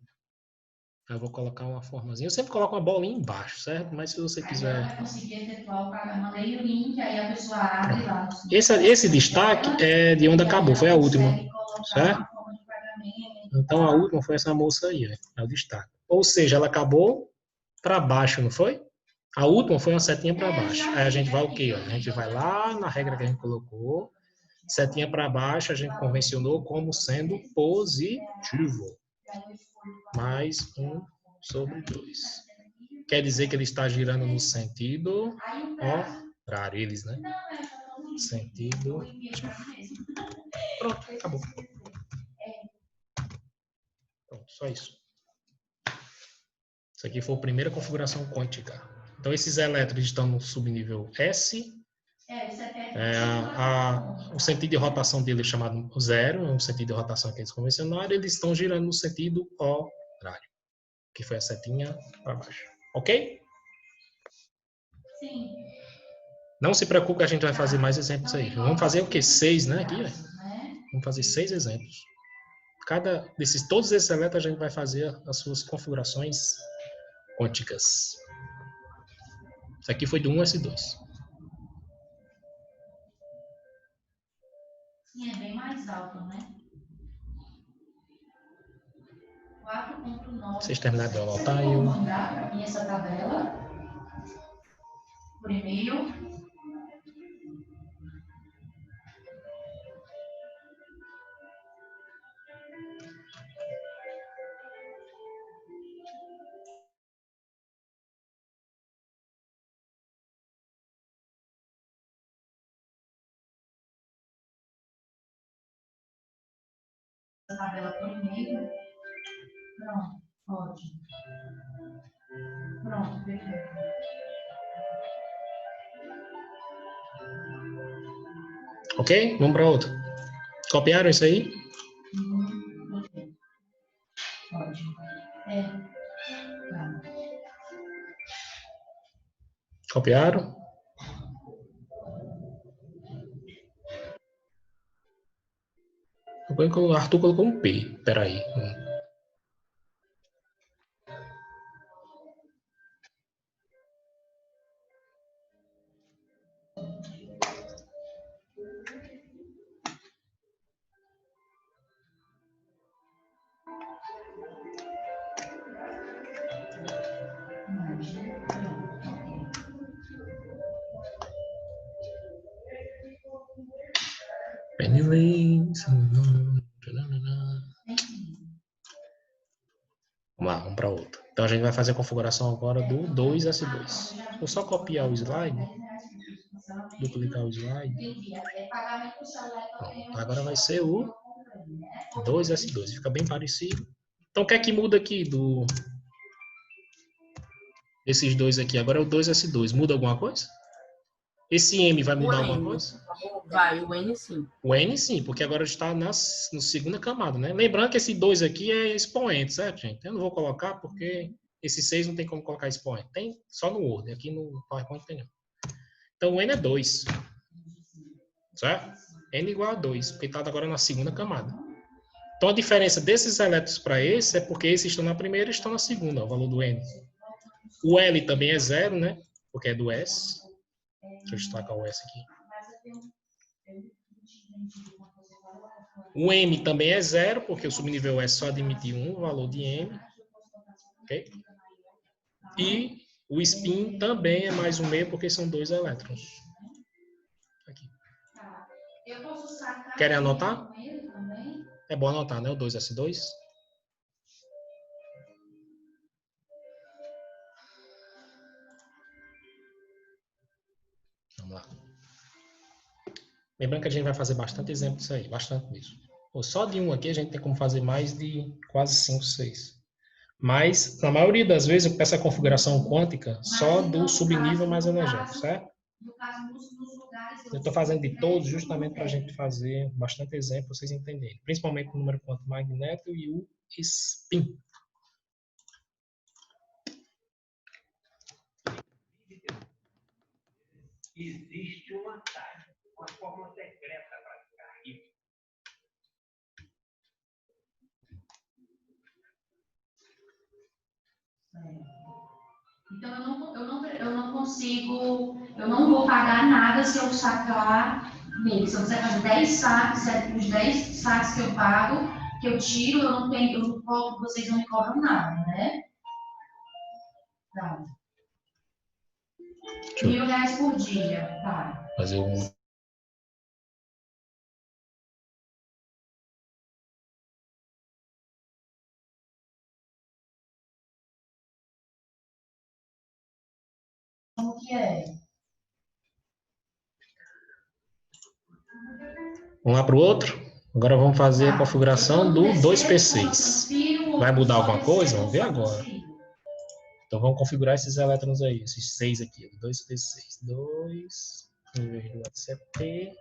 Aí eu vou colocar uma formazinha. Eu sempre coloco uma bolinha embaixo, certo? Mas se você quiser... Aí ela vai conseguir efetuar eu mandei o link, aí a pessoa abre lá. Esse destaque é de onde acabou, foi a última. Certo? Então a última foi essa moça aí, ó. É o destaque. Ou seja, ela acabou para baixo, não foi? A última foi uma setinha para baixo. Aí a gente vai o quê? A gente vai lá na regra que a gente colocou. Setinha para baixo, a gente convencionou como sendo positivo. Mais 1 sobre 2. Quer dizer que ele está girando no sentido horário. Eles, né? Sentido. Pronto, acabou. Pronto, só isso. Isso aqui foi a primeira configuração quântica. Então, esses elétrons estão no subnível S. O sentido de rotação dele é chamado zero, é um sentido de rotação que eles convencionaram. Eles estão girando no sentido horário, que foi a setinha para baixo. Ok? Sim. Não se preocupe que a gente vai fazer mais exemplos aí. Vamos fazer o quê? 6, né? Aqui, vamos fazer 6 exemplos. Todos esses elétrons a gente vai fazer as suas configurações quânticas. Isso aqui foi do 1s2. Sim, é bem mais alto, né? 4.9. Vocês terminaram de anotar aí? Eu vou mandar para mim essa tabela por e-mail. Tabela por e-mail. Pronto, ótimo. Pronto, perfeito. Ok? Vamos para outro. Copiaram isso aí? Ótimo. Tá. Copiaram? O Arthur colocou um P. Espera aí. Vamos lá, vamos para outro. Então a gente vai fazer a configuração agora do 2S2. Vou só copiar o slide, duplicar o slide. Pronto, agora vai ser o 2S2. Fica bem parecido. Então o que é que muda aqui desses dois aqui? Agora é o 2S2. Muda alguma coisa? Esse M vai mudar alguma coisa? Vai, o N sim. O N sim, porque agora está na segunda camada, né? Lembrando que esse 2 aqui é expoente, certo, gente? Eu não vou colocar porque esse 6 não tem como colocar expoente. Tem só no Word, aqui no PowerPoint tem não. Então o N é 2. Certo? N igual a 2, porque está agora na segunda camada. Então a diferença desses elétrons para esse é porque esses estão na primeira e estão na segunda, o valor do N. O L também é 0, né? Porque é do S. Deixa eu destacar o S aqui. O M também é 0, porque o subnível S só admite o valor de M. Ok? E o spin também é mais 1,5, porque são 2 elétrons. Aqui. Querem anotar? É bom anotar, né? O 2S2. Vamos lá. Lembrando que a gente vai fazer bastante exemplo disso aí, bastante mesmo. Só de um aqui a gente tem como fazer mais de quase 5, 6. Mas, na maioria das vezes, eu peço a configuração quântica só do subnível mais energético, certo? Eu estou fazendo de todos justamente para a gente fazer bastante exemplo, vocês entenderem. Principalmente o número quântico magnético e o spin. Existe um atalho, uma fórmula secreta para ficar rico. Então, eu não consigo, eu não vou pagar nada se eu sacar nele. Se eu quiser fazer 10 saques, os 10 saques que eu pago, que eu tiro, eu não cobro, vocês não me cobram nada, né? Tá. R$ 1.000 por dia, tá? Fazer um. Como que é? Vamos lá para o outro. Agora vamos fazer a configuração do 2P6. Vai mudar alguma coisa? Vamos ver agora. Então vamos configurar esses elétrons aí, esses 6 aqui. 2P6. 2, em vez do ACP.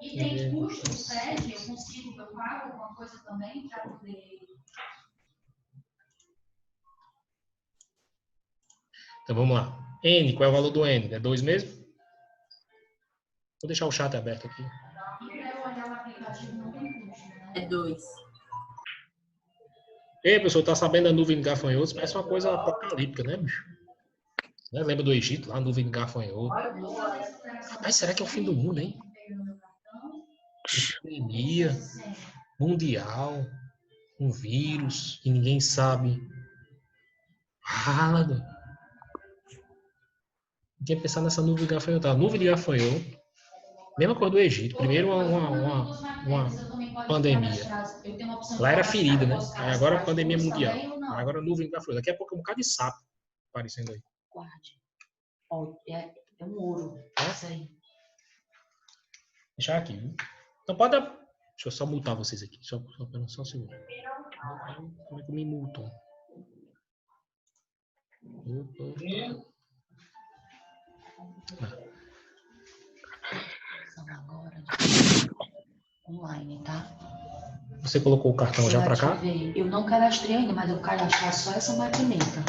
E tem custo, sede? Eu consigo, eu pago alguma coisa também para poder... Então vamos lá. N, qual é o valor do N? É 2 mesmo? Vou deixar o chat aberto aqui. É 2. Ei, pessoal, tá sabendo da nuvem de gafanhotos? Parece uma coisa apocalíptica, né, bicho? Né? Lembra do Egito, lá, a nuvem de gafanhotos? Rapaz, será que é o fim do mundo, hein? Epidemia mundial, um vírus que ninguém sabe. Rala, tinha que pensar nessa nuvem de gafanhoto. A nuvem de gafanhoto, mesma coisa do Egito. Primeiro uma pandemia. Lá era ferida, né? Aí agora a pandemia mundial. Aí agora a nuvem de gafanhoto. Daqui a pouco é um bocado de sapo aparecendo aí. Guarde. Ó, é um ouro. Isso aí. Deixar aqui, viu? Então pode... Deixa eu só multar vocês aqui. Só um segundo. Como é que me multam? São agora online, tá? Você colocou o cartão já para cá? Eu não cadastrei ainda, mas eu cadastrar só essa maquineta.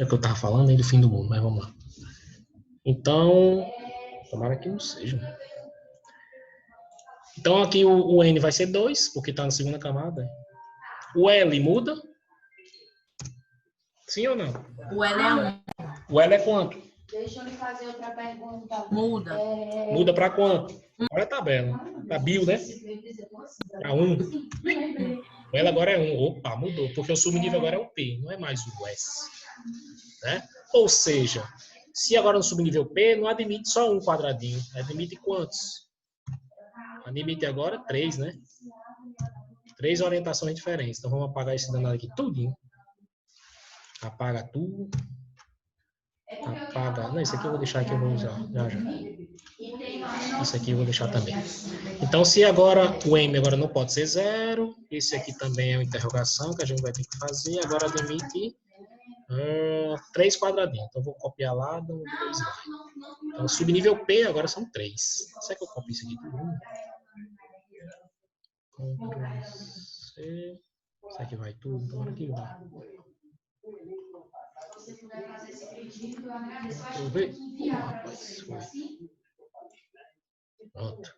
É o que eu tava falando aí do fim do mundo, mas vamos lá. Então, tomara que não seja. Então aqui o N vai ser 2, porque está na segunda camada. O L muda? Sim ou não? O L é 1. O L é quanto? Deixa eu lhe fazer outra pergunta. Muda. Muda para quanto? Olha a tabela. Para bio, né? Para 1. O L agora é 1. Opa, mudou. Porque o subnível agora é o P, não é mais o S. Né? Ou seja, se agora no subnível P, não admite só um quadradinho. Admite quantos? Admite agora 3, né? 3 orientações diferentes. Então vamos apagar esse danado aqui tudinho. Apaga tudo. Apaga. Não, isso aqui eu vou deixar que eu vou usar. Já. Isso aqui eu vou deixar também. Então, se agora o M agora não pode ser 0, esse aqui também é uma interrogação que a gente vai ter que fazer. Agora admite 3 quadradinhos. Então, eu vou copiar lá do 2 lá. Então, subnível P agora são 3. Será que eu copio isso aqui tudo? Ctrl C. Isso aqui vai tudo. Então, aqui vai. Se você puder fazer esse pedido, eu agradeço. Rapaz, foi. Pronto.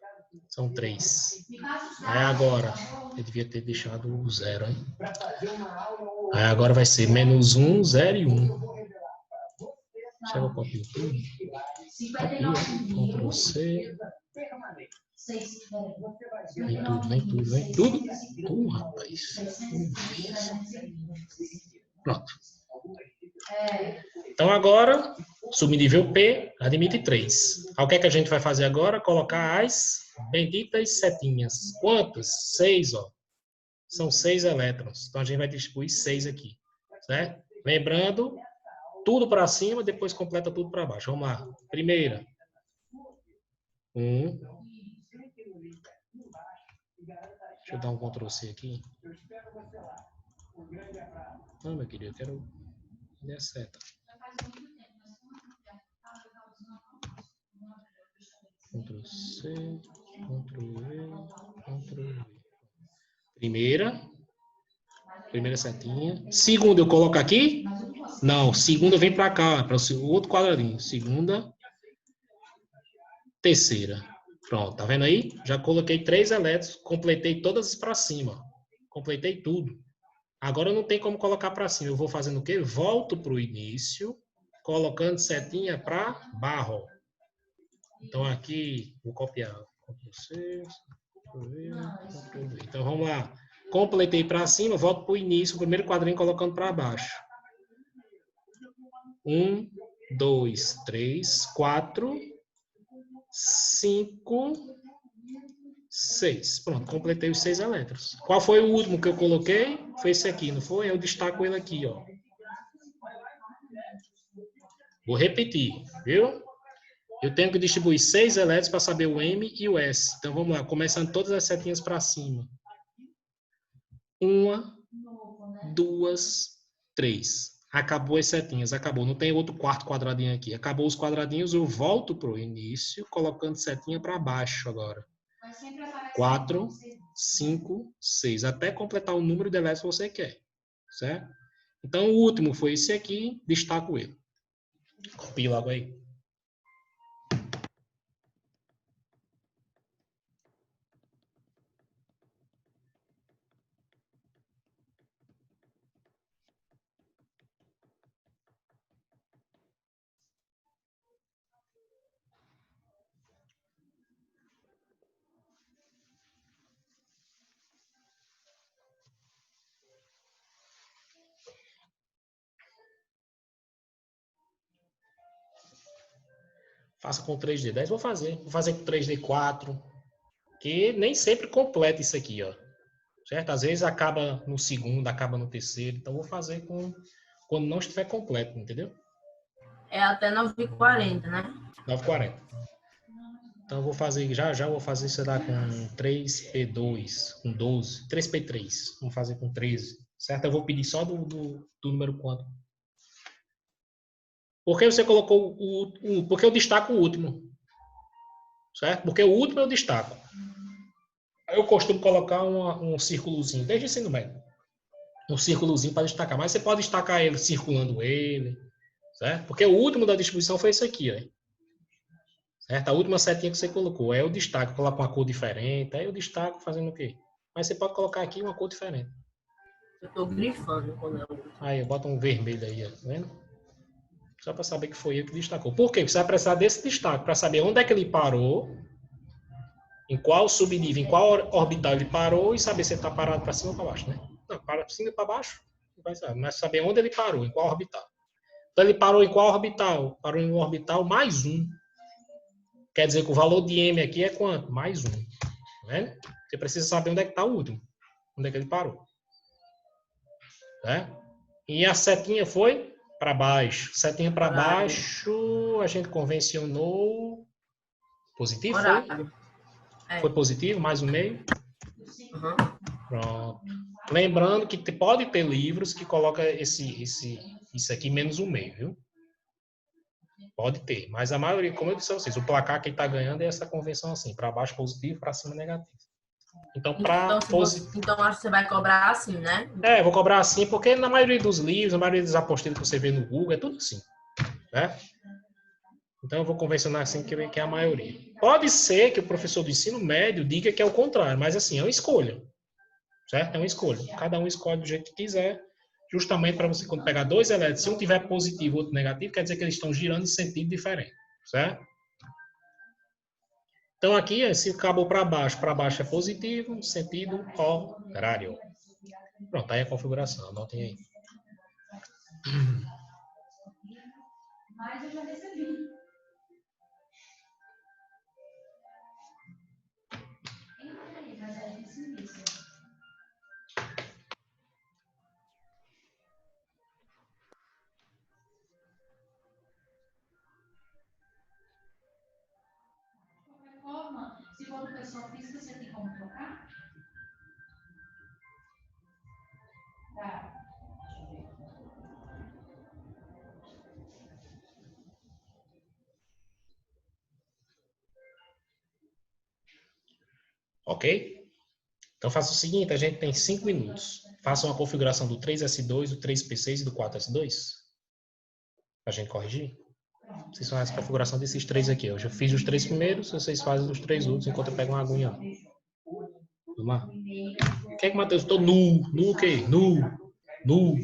São 3. Aí agora, eu devia ter deixado o 0, hein? Aí agora vai ser menos 1, 0 e 1. Deixa eu copiar tudo. Ctrl C. Vem tudo. Rapaz. Pronto. Então agora, subnível P, admite 3. O que é que a gente vai fazer agora? Colocar as benditas setinhas. Quantas? 6, ó. São 6 elétrons. Então a gente vai distribuir 6 aqui. Certo? Lembrando, tudo para cima, depois completa tudo para baixo. Vamos lá. Primeira. 1. Deixa eu dar um Ctrl C aqui. Não, meu querido, eu quero... Cadê a seta? Ctrl C, Ctrl V, Ctrl V. Primeira setinha. Segunda eu coloco aqui? Não, segunda vem para cá, para o outro quadradinho. Segunda, terceira. Pronto, tá vendo aí? Já coloquei 3 elétrons, completei todas para cima. Completei tudo. Agora não tem como colocar para cima. Eu vou fazendo o quê? Volto para o início, colocando setinha para barro. Então aqui, vou copiar. Ctrl C, Ctrl V, Ctrl V. Então vamos lá. Completei para cima, volto para o início, o primeiro quadrinho colocando para baixo. 1, 2, 3, 4, 5, 6. Pronto, completei os 6 elétrons. Qual foi o último que eu coloquei? Foi esse aqui, não foi? Eu destaco ele aqui, ó. Vou repetir, viu? Eu tenho que distribuir 6 elétrons para saber o M e o S. Então, vamos lá, começando todas as setinhas para cima. 1, 2, 3. Acabou as setinhas, acabou. Não tem outro quarto quadradinho aqui. Acabou os quadradinhos, eu volto para o início, colocando setinha para baixo agora. 4, 5, 6. Até completar o número de elétrons que você quer. Certo? Então, o último foi esse aqui, destaco ele. Copio logo aí. Faça com 3D10. Vou fazer com 3D4. Que nem sempre completa isso aqui, ó. Certo? Às vezes acaba no segundo, acaba no terceiro. Então, vou fazer quando não estiver completo, entendeu? É até 9h40, né? 9h40. Então, eu vou fazer, já vou fazer, sei lá, com 3P2, com 12, 3P3. Vamos fazer com 13. Certo? Eu vou pedir só do número quanto. Por que você colocou porque eu destaco o último. Certo? Porque o último eu destaco. Eu costumo colocar um círculozinho, desde o ensino médio. Um círculozinho para destacar. Mas você pode destacar ele circulando ele. Certo? Porque o último da distribuição foi esse aqui, ó. Certo? A última setinha que você colocou. Aí eu destaco, coloco uma cor diferente. Aí eu destaco fazendo o quê? Mas você pode colocar aqui uma cor diferente. Eu tô grifando quando eu... Aí eu boto um vermelho aí, ó. Tá vendo? Só para saber que foi ele que destacou. Por quê? Você vai precisar desse destaque para saber onde é que ele parou, em qual subnível, em qual orbital ele parou e saber se ele está parado para cima ou para baixo, né? Não, para cima e para baixo, não vai saber. Mas saber onde ele parou, em qual orbital. Então, ele parou em qual orbital? Parou em um orbital mais 1. Quer dizer que o valor de M aqui é quanto? Mais 1. Tá vendo? Você precisa saber onde é que está o último. Onde é que ele parou. Né? E a setinha foi para baixo. Setinha para baixo, a gente convencionou. Positivo Horário. foi? Foi positivo, mais um meio. Uhum. Pronto. Lembrando que pode ter livros que coloca isso aqui menos um meio, viu? Pode ter, mas a maioria, como eu disse a vocês, o placar que está ganhando é essa convenção assim, para baixo positivo, para cima negativo. Então, então, acho que você vai cobrar assim, né? É, vou cobrar assim, porque na maioria dos livros, na maioria dos apostilas que você vê no Google, é tudo assim, né? Então, eu vou convencionar assim, que é a maioria. Pode ser que o professor do ensino médio diga que é o contrário, mas assim, é uma escolha, certo? É uma escolha. Cada um escolhe do jeito que quiser, justamente para você, quando pegar dois elétrons, se um tiver positivo e outro negativo, quer dizer que eles estão girando em sentido diferente, certo? Então, aqui, se acabou para baixo é positivo, sentido horário. Pronto, aí a configuração, anotem aí. Mas eu já recebi. Mas é isso. Se for do pessoal física, você tem como trocar? Tá. Ok? Então, faça o seguinte, a gente tem 5 minutos. Faça uma configuração do 3S2, do 3P6 e do 4S2. Para a gente corrigir. Vocês fazem a configuração desses três aqui. Eu já fiz os 3 primeiros, vocês fazem os 3 outros, enquanto eu pego uma aguinha. Vamos lá. O que é que, Matheus? Estou nu. Nu o quê? Nu. Nu.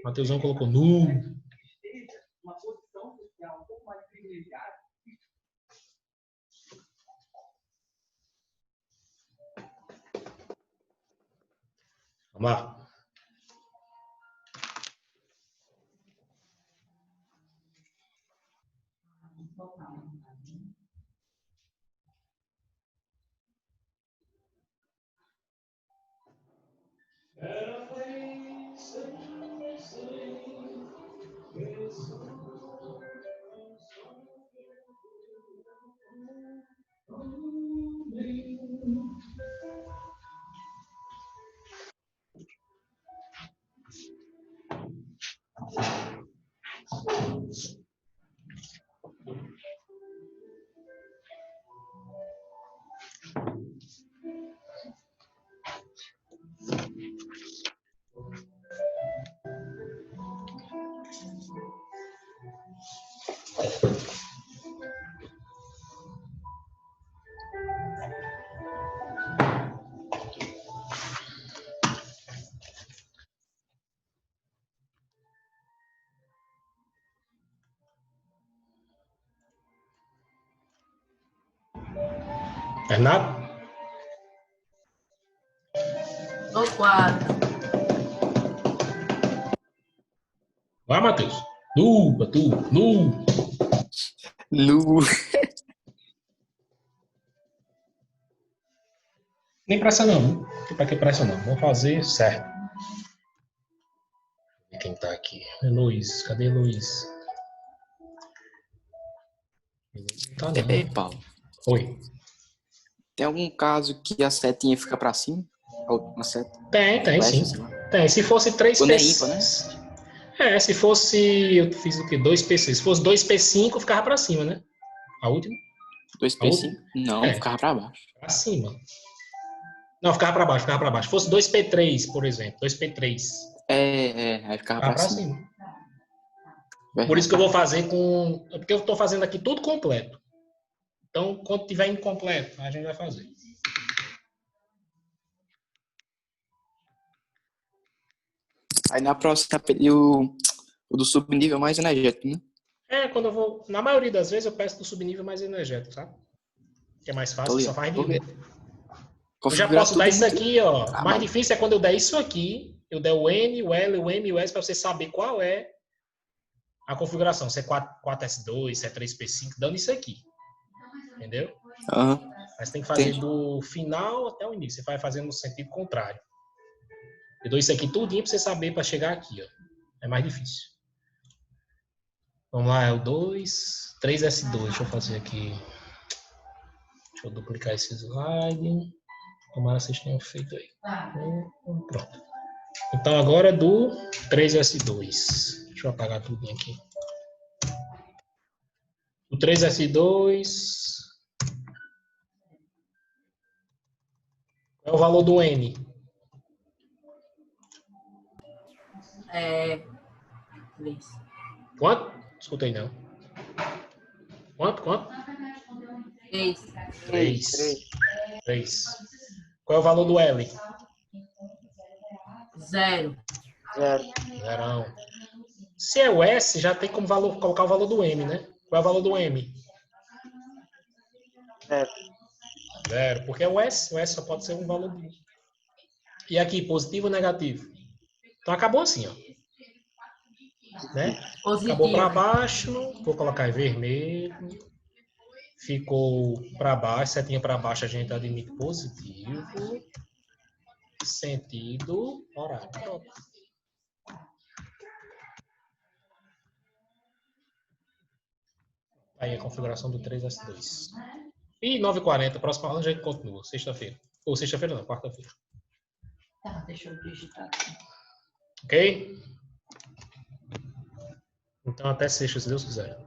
Matheusão colocou nu. Uma posição social um pouco mais privilegiada. Vamos lá. Bernardo? No 4. Vai, Matheus. Nu. Nu. Nem pressa não. Pra que pressa não? Vamos fazer certo. Quem tá aqui? Luiz. Cadê Luiz? Não tá não. Ei, Paulo. Oi. Tem algum caso que a setinha fica pra cima? A última seta? Tem Flecha, sim. sei lá. Tem. Se fosse 3 Quando é PCs. ímpar, né? É, se fosse. Eu fiz o quê? 2 PCs. Se fosse 2 P5, ficava pra cima, né? A última? 2P5? Não, É. ficava pra baixo. Pra cima. Não, ficava pra baixo, ficava pra baixo. Se fosse 2 P3, por exemplo. 2 P3. Aí ficava Ficava pra cima. Por isso que eu vou fazer com. É porque eu tô fazendo aqui tudo completo. Então, quando tiver incompleto, a gente vai fazer. Aí na próxima pedir o do subnível mais energético, né? É, quando eu vou. Na maioria das vezes eu peço do subnível mais energético, sabe? Que é mais fácil, só faz de Porque um. Eu já posso dar isso aqui, ó. O mais difícil é quando eu der isso aqui. Eu der o N, o L, o M e o S para você saber qual é a configuração. Se é 4S2, se é 3P5, dando isso aqui. Entendeu? Aham. Mas tem que fazer Entendi. do final até o início. Você vai fazendo no sentido contrário. Eu dou isso aqui tudinho para você saber para chegar aqui, ó. É mais difícil. Vamos lá, é o 2, 3S2. Deixa eu fazer aqui. Deixa eu duplicar esse slide. Tomara que vocês tenham feito aí. Pronto. Então agora é do 3S2. Deixa eu apagar tudo aqui. O 3S2. Qual é o valor do N? É. 3. Quanto? Escutei não. Quanto? 3. 3. Qual é o valor do L? 0. Zerão. Se é o S, já tem como colocar o valor do M, né? Qual é o valor do M? 0. Porque é o S só pode ser um valor do. E aqui, positivo ou negativo? Então acabou assim, ó. Né? Acabou para baixo, vou colocar em vermelho. Ficou para baixo, setinha para baixo, a gente admite positivo. Sentido horário. Pronto. Aí a configuração do 3S2. E 9h40, próxima aula a gente continua, sexta-feira. Ou sexta-feira não, quarta-feira. Tá, deixa eu digitar aqui. Ok? Então até sexta, se Deus quiser.